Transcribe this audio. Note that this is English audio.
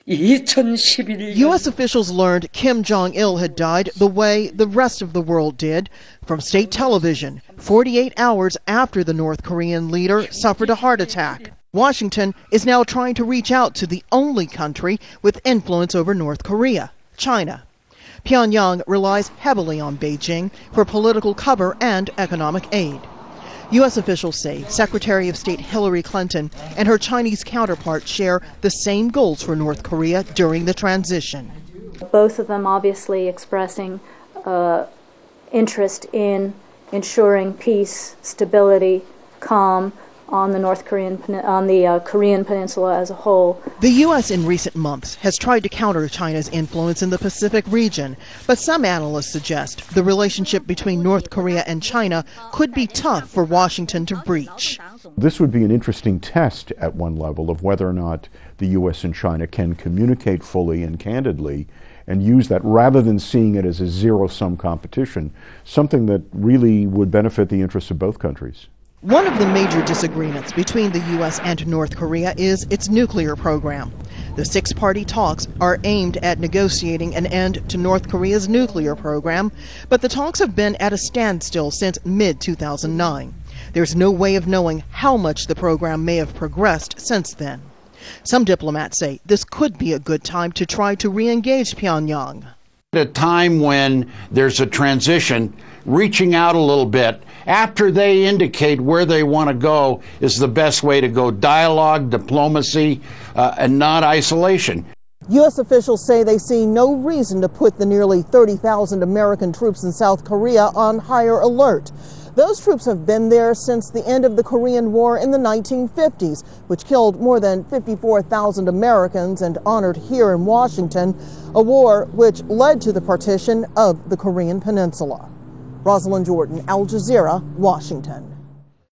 U.S. officials learned Kim Jong-il had died the way the rest of the world did, from state television, 48 hours after the North Korean leader suffered a heart attack. Washington is now trying to reach out to the only country with influence over North Korea, China. Pyongyang relies heavily on Beijing for political cover and economic aid. U.S. officials say Secretary of State Hillary Clinton and her Chinese counterpart share the same goals for North Korea during the transition. Both of them obviously expressing interest in ensuring peace, stability, calm on the Korean Peninsula as a whole. The U.S. in recent months has tried to counter China's influence in the Pacific region, but some analysts suggest the relationship between North Korea and China could be tough for Washington to breach. This would be an interesting test at one level of whether or not the U.S. and China can communicate fully and candidly and use that rather than seeing it as a zero-sum competition, something that really would benefit the interests of both countries. One of the major disagreements between the U.S. and North Korea is its nuclear program. The six-party talks are aimed at negotiating an end to North Korea's nuclear program, but the talks have been at a standstill since mid-2009. There's no way of knowing how much the program may have progressed since then. Some diplomats say this could be a good time to try to re-engage Pyongyang. At a time when there's a transition, reaching out a little bit after they indicate where they want to go is the best way to go. Dialogue, diplomacy, and not isolation. U.S. officials say they see no reason to put the nearly 30,000 American troops in South Korea on higher alert. Those troops have been there since the end of the Korean War in the 1950s, which killed more than 54,000 Americans and honored here in Washington, a war which led to the partition of the Korean Peninsula. Rosalind Jordan, Al Jazeera, Washington.